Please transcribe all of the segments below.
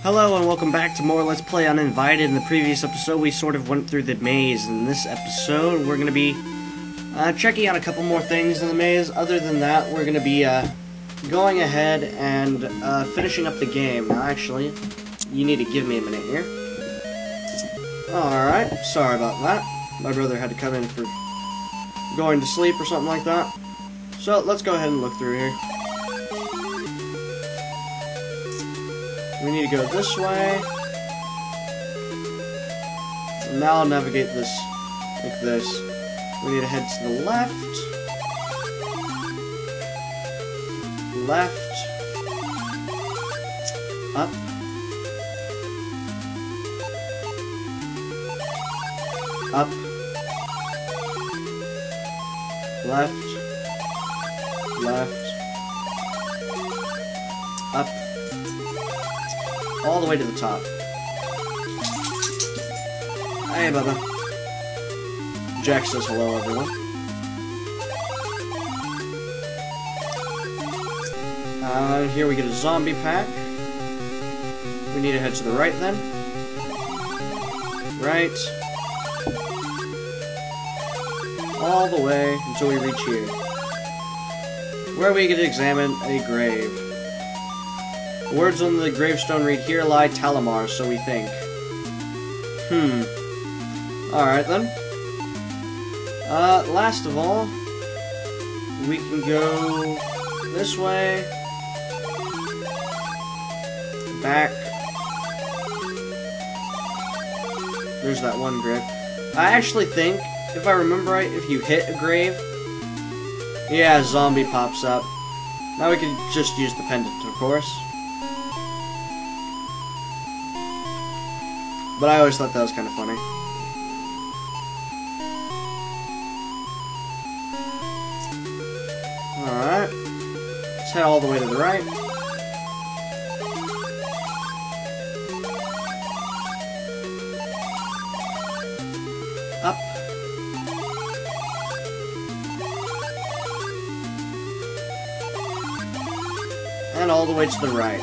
Hello and welcome back to more Let's Play Uninvited. In the previous episode we sort of went through the maze. In this episode we're going to be checking out a couple more things in the maze. Other than that we're going to be going ahead and finishing up the game. Now actually, you need to give me a minute here. Alright, sorry about that. My brother had to come in for going to sleep or something like that. So let's go ahead and look through here. We need to go this way. And now I'll navigate this like this. We need to head to the left. Left. Up. Up. Left. Left. Up. All the way to the top. Hey, Bubba. Jack says hello, everyone. Here we get a zombie pack. We need to head to the right, then. Right. All the way until we reach here, where we get to examine a grave. The words on the gravestone read, "Here lie Talamar, so we think." Alright then. Last of all, we can go this way. Back. There's that one grave. I actually think, if I remember right, if you hit a grave, yeah, a zombie pops up. Now we can just use the pendant, of course. But I always thought that was kind of funny. Alright. Let's head all the way to the right. Up. And all the way to the right.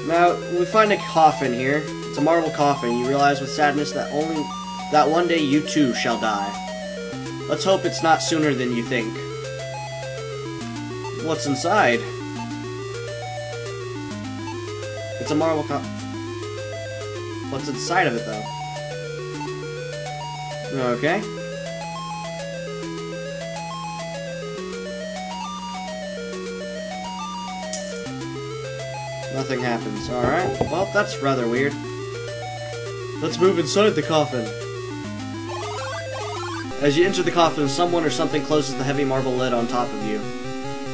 Now, we find a coffin here. It's a marble coffin. You realize with sadness that one day you too shall die. Let's hope it's not sooner than you think. What's inside? It's a marble coffin. What's inside of it, though? Okay. Nothing happens. Alright. Well, that's rather weird. Let's move inside the coffin. As you enter the coffin, someone or something closes the heavy marble lid on top of you.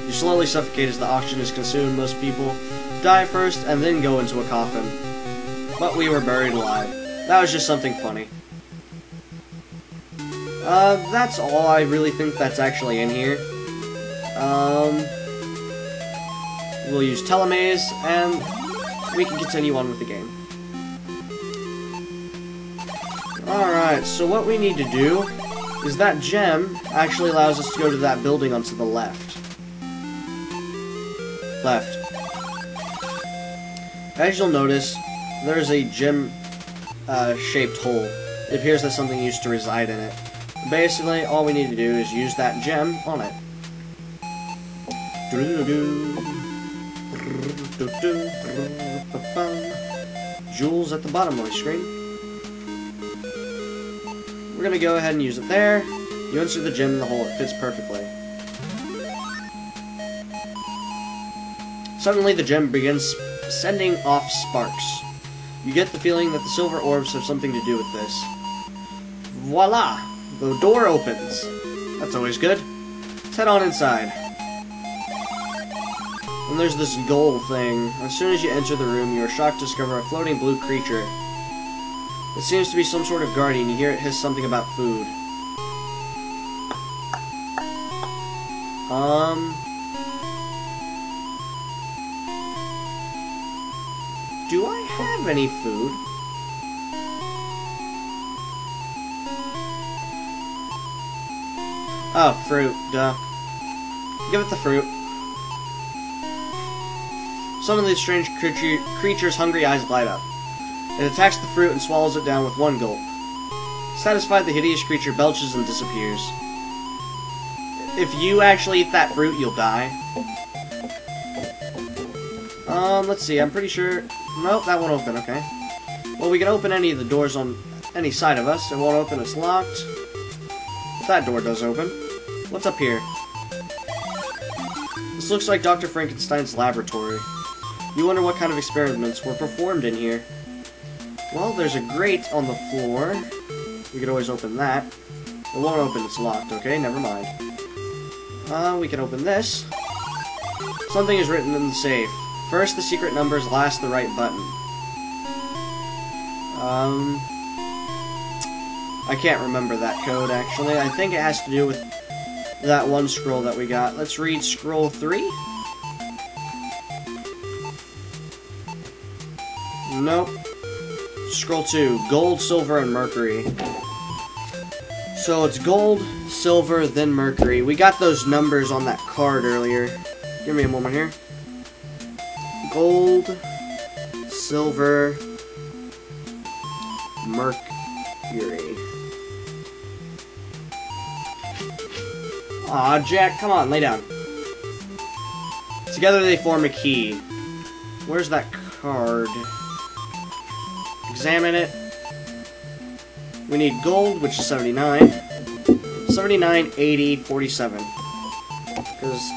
You slowly suffocate as the oxygen is consumed. Most people die first and then go into a coffin. But we were buried alive. That was just something funny. That's all I really think that's actually in here. We'll use telemaze, and we can continue on with the game. Alright, so what we need to do is that gem actually allows us to go to that building onto the left. Left. As you'll notice, there's a gem-shaped hole. It appears that something used to reside in it. Basically, all we need to do is use that gem on it. Jewels at the bottom of my screen. We're gonna go ahead and use it there. You insert the gem in the hole, it fits perfectly. Suddenly the gem begins sending off sparks. You get the feeling that the silver orbs have something to do with this. Voila! The door opens. That's always good. Let's head on inside. And there's this goal thing. As soon as you enter the room, you are shocked to discover a floating blue creature. It seems to be some sort of guardian. You hear it hiss something about food. Do I have any food? Oh, fruit, duh. Give it the fruit. Some of these strange creatures' hungry eyes light up. It attacks the fruit and swallows it down with one gulp. Satisfied, the hideous creature belches and disappears. If you actually eat that fruit, you'll die. Let's see, I'm pretty sure... Nope, that won't open, okay. Well, we can open any of the doors on any side of us. It won't open, it's locked. That door does open. What's up here? This looks like Dr. Frankenstein's laboratory. You wonder what kind of experiments were performed in here. Well, there's a grate on the floor. We could always open that. It won't open, it's locked, okay? Never mind. We can open this. Something is written in the safe. First the secret numbers, last the right button. I can't remember that code, actually. I think it has to do with that one scroll that we got. Let's read scroll 3. Nope. Scroll 2. Gold, silver, and mercury. So it's gold, silver, then mercury. We got those numbers on that card earlier. Give me a moment here. Gold, silver, mercury. Aw, Jack, come on, lay down. Together they form a key. Where's that card? Examine it. We need gold, which is 79. 79, 80, 47. Because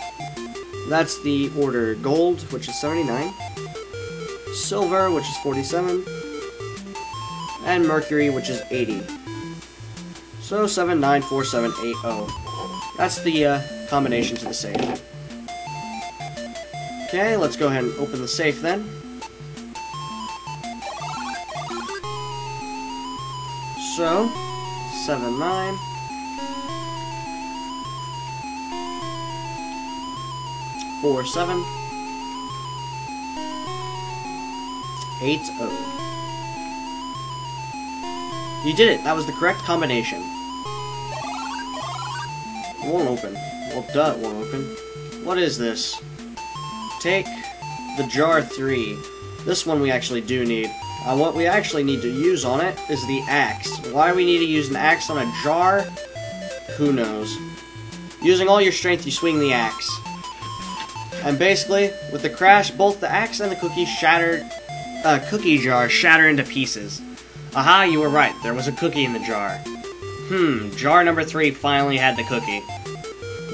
that's the order. Gold, which is 79. Silver, which is 47. And mercury, which is 80. So 794780. That's the combination to the safe. Okay, let's go ahead and open the safe then. So, 79. 47. 80. You did it. That was the correct combination. It won't open. Well, duh, it won't open. What is this? Take the jar 3. This one we actually do need. What we actually need to use on it is the axe. Why we need to use an axe on a jar? Who knows. Using all your strength, you swing the axe. And basically, with the crash, both the axe and the cookie jar shatter into pieces. Aha, you were right. There was a cookie in the jar. Jar number 3 finally had the cookie.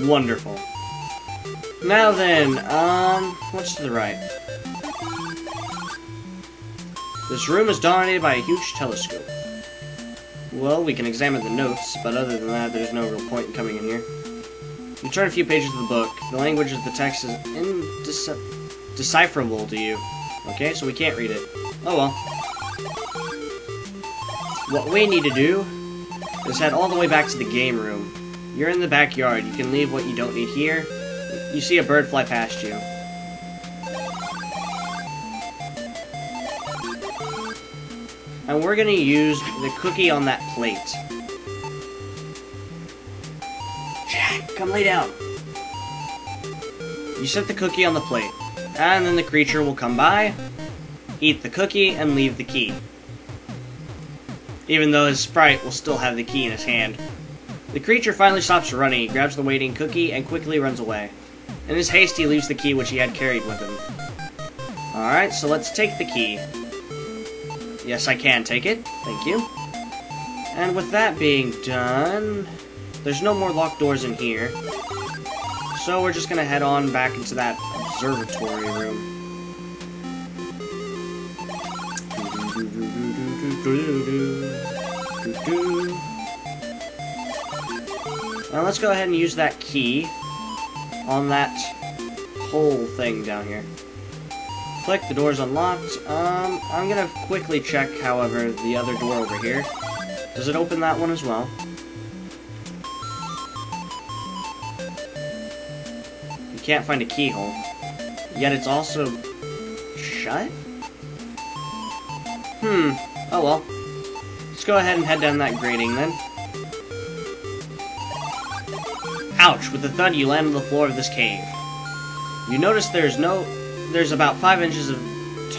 Wonderful. Now then, what's to the right? This room is dominated by a huge telescope. Well, we can examine the notes, but other than that, there's no real point in coming in here. You turn a few pages of the book. The language of the text is indecipherable to you. Okay, so we can't read it. Oh well. What we need to do is head all the way back to the game room. You're in the backyard. You can leave what you don't need here. You see a bird fly past you. And we're gonna use the cookie on that plate. Jack, come lay down. You set the cookie on the plate, and then the creature will come by, eat the cookie, and leave the key. Even though his sprite will still have the key in his hand. The creature finally stops running, he grabs the waiting cookie, and quickly runs away. In his haste, he leaves the key which he had carried with him. Alright, so let's take the key. Yes, I can take it. Thank you. And with that being done, there's no more locked doors in here. So we're just gonna head on back into that observatory room. Now let's go ahead and use that key on that whole thing down here. Click, the door's unlocked. I'm gonna quickly check, however, the other door over here. Does it open that one as well? You can't find a keyhole. Yet it's also shut? Oh well. Let's go ahead and head down that grating then. Ouch! With a thud, you land on the floor of this cave. You notice there's no there's about 5 inches of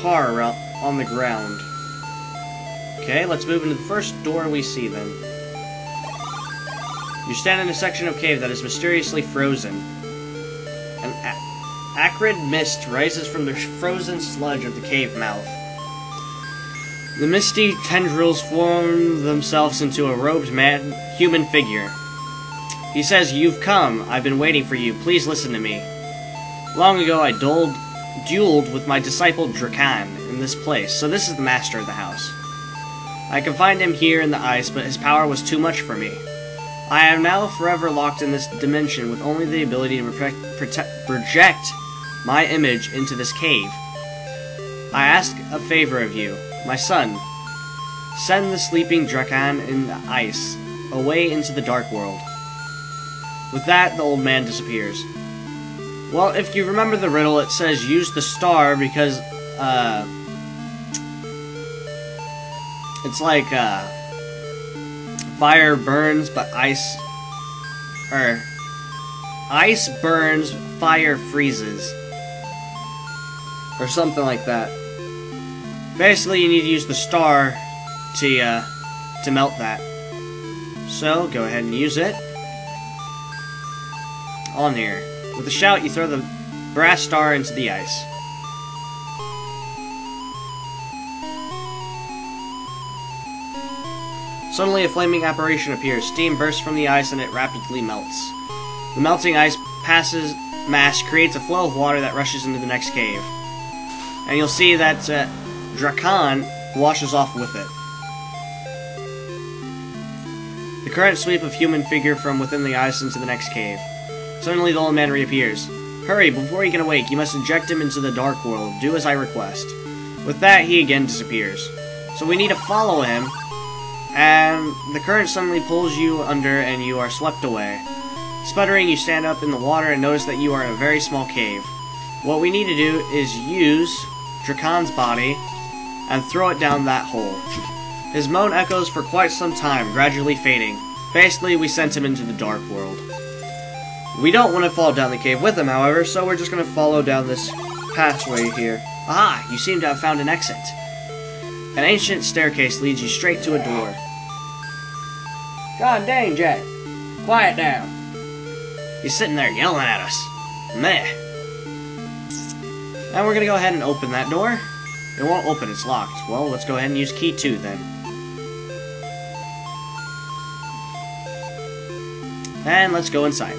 tar on the ground. Okay, let's move into the first door we see then. You stand in a section of cave that is mysteriously frozen. An acrid mist rises from the frozen sludge of the cave mouth. The misty tendrils form themselves into a robed human figure. He says, "You've come. I've been waiting for you. Please listen to me. Long ago, I dueled with my disciple Drakan in this place, so this is the master of the house. I confined him here in the ice, but his power was too much for me. I am now forever locked in this dimension with only the ability to project my image into this cave. I ask a favor of you, my son. Send the sleeping Drakan in the ice away into the dark world." With that, the old man disappears. Well, if you remember the riddle, it says use the star because, it's like, fire burns, but ice burns, fire freezes. Or something like that. Basically, you need to use the star to melt that. So, go ahead and use it. On here. With a shout, you throw the brass star into the ice. Suddenly, a flaming apparition appears. Steam bursts from the ice and it rapidly melts. The melting ice mass creates a flow of water that rushes into the next cave. And you'll see that Drakan washes off with it. The current sweep of human figure from within the ice into the next cave. Suddenly, the old man reappears. Hurry, before he can awake, you must inject him into the dark world. Do as I request. With that, he again disappears. So we need to follow him, and the current suddenly pulls you under and you are swept away. Sputtering, you stand up in the water and notice that you are in a very small cave. What we need to do is use Drakan's body and throw it down that hole. His moan echoes for quite some time, gradually fading. Basically, we sent him into the dark world. We don't want to fall down the cave with him, however, so we're just going to follow down this pathway here. Aha! You seem to have found an exit. An ancient staircase leads you straight to a door. God dang, Jack. Quiet down. He's sitting there yelling at us. Meh. And we're going to go ahead and open that door. It won't open, it's locked. Well, let's go ahead and use key 2 then. And let's go inside.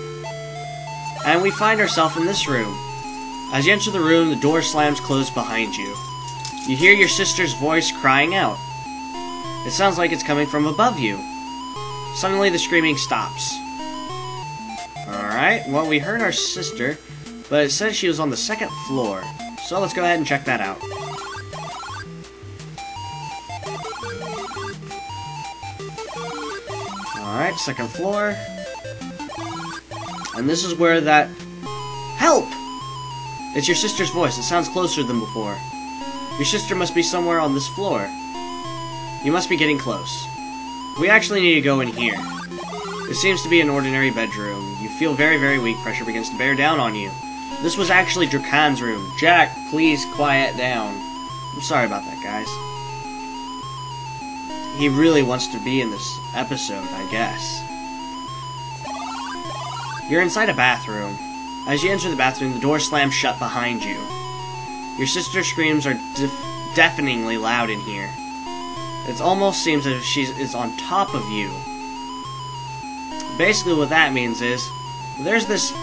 And we find ourselves in this room. As you enter the room, the door slams closed behind you. You hear your sister's voice crying out. It sounds like it's coming from above you. Suddenly, the screaming stops. Alright, well, we heard our sister, but it says she was on the 2nd floor. So let's go ahead and check that out. Alright, 2nd floor. And this is where that... Help! It's your sister's voice. It sounds closer than before. Your sister must be somewhere on this floor. You must be getting close. We actually need to go in here. It seems to be an ordinary bedroom. You feel very, very weak. Pressure begins to bear down on you. This was actually Drakan's room. Jack, please quiet down. I'm sorry about that, guys. He really wants to be in this episode, I guess. You're inside a bathroom. As you enter the bathroom, the door slams shut behind you. Your sister's screams are deafeningly loud in here. It almost seems as if she is on top of you. Basically what that means is, there's this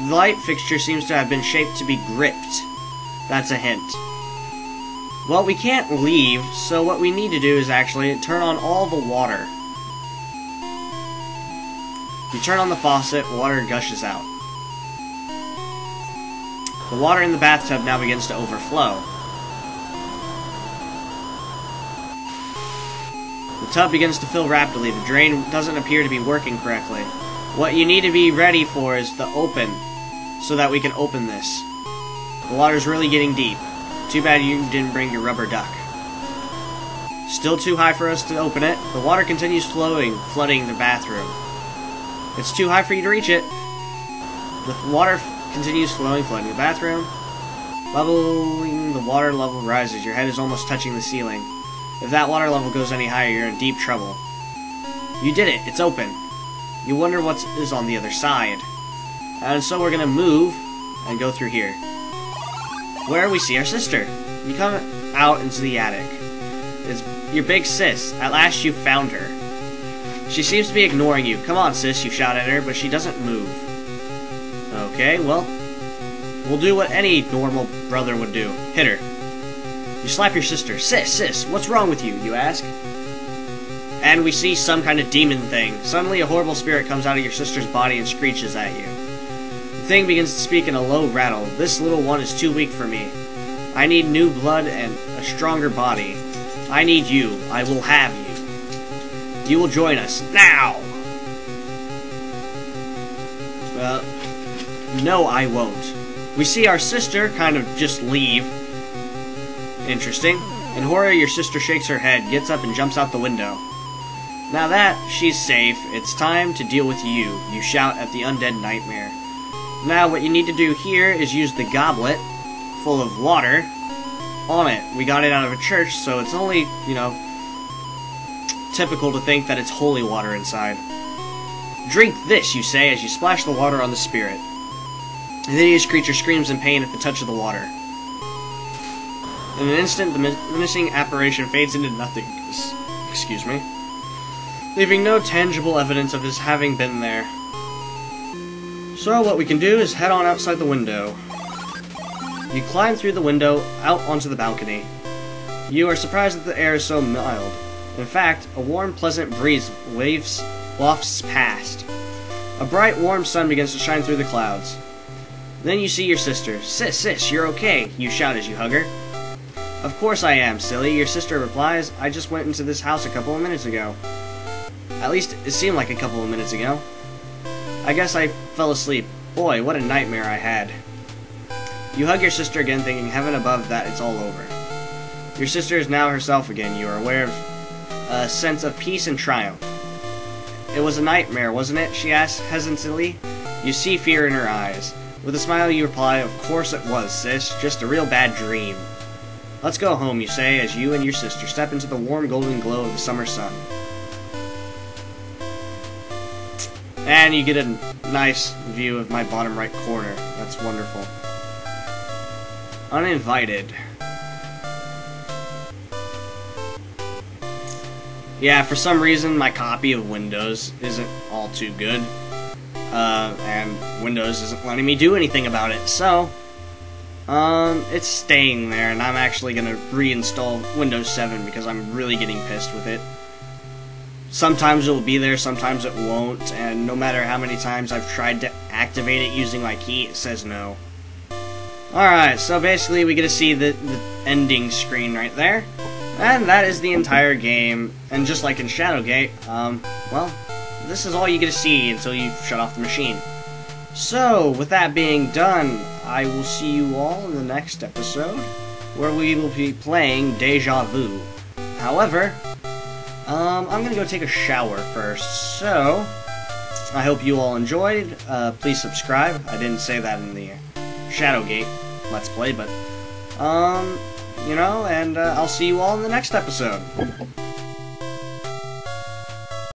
light fixture seems to have been shaped to be gripped. That's a hint. Well, we can't leave, so what we need to do is actually turn on all the water. You turn on the faucet, water gushes out. The water in the bathtub now begins to overflow. The tub begins to fill rapidly. The drain doesn't appear to be working correctly. What you need to be ready for is the open, so that we can open this. The water's really getting deep. Too bad you didn't bring your rubber duck. Still too high for us to open it. The water continues flowing, flooding the bathroom. It's too high for you to reach it. The water continues flowing, flooding the bathroom. Bubbling, the water level rises. Your head is almost touching the ceiling. If that water level goes any higher, you're in deep trouble. You did it. It's open. You wonder what is on the other side. And so we're gonna move and go through here, where we see our sister. You come out into the attic. It's your big sis. At last you found her. She seems to be ignoring you. Come on, sis, you shout at her, but she doesn't move. Okay, well, we'll do what any normal brother would do. Hit her. You slap your sister. Sis, what's wrong with you, you ask? And we see some kind of demon thing. Suddenly a horrible spirit comes out of your sister's body and screeches at you. The thing begins to speak in a low rattle. This little one is too weak for me. I need new blood and a stronger body. I need you. I will have you. You will join us. Now! No, I won't. We see our sister kind of just leave. Interesting. In horror, your sister shakes her head, gets up, and jumps out the window. Now that she's safe, it's time to deal with you. You shout at the undead nightmare. Now what you need to do here is use the goblet full of water on it. We got it out of a church, so it's only, you know, typical to think that it's holy water inside. Drink this, you say, as you splash the water on the spirit. The hideous creature screams in pain at the touch of the water. In an instant, the menacing apparition fades into nothingness. Excuse me. Leaving no tangible evidence of his having been there. So what we can do is head on outside the window. You climb through the window, out onto the balcony. You are surprised that the air is so mild. In fact, a warm, pleasant breeze wafts past. A bright, warm sun begins to shine through the clouds. Then you see your sister. Sis, you're okay, you shout as you hug her. Of course I am, silly, your sister replies. I just went into this house a couple of minutes ago. At least, it seemed like a couple of minutes ago. I guess I fell asleep. Boy, what a nightmare I had. You hug your sister again, thinking heaven above that it's all over. Your sister is now herself again. You are aware of a sense of peace and triumph. It was a nightmare, wasn't it? She asks hesitantly. You see fear in her eyes. With a smile you reply, of course it was, sis. Just a real bad dream. Let's go home, you say, as you and your sister step into the warm golden glow of the summer sun. And you get a nice view of my bottom right corner. That's wonderful. Uninvited. Yeah, for some reason my copy of Windows isn't all too good. And Windows isn't letting me do anything about it, so it's staying there, and I'm actually gonna reinstall Windows 7 because I'm really getting pissed with it. Sometimes it will be there, sometimes it won't, and no matter how many times I've tried to activate it using my key, it says no. Alright, so basically we get to see the ending screen right there, and that is the entire game. And just like in Shadowgate, well, this is all you get to see until you shut off the machine. So, with that being done, I will see you all in the next episode, where we will be playing Deja Vu. However, I'm gonna go take a shower first, so I hope you all enjoyed. Please subscribe. I didn't say that in the Shadowgate Let's Play, but, you know, and I'll see you all in the next episode.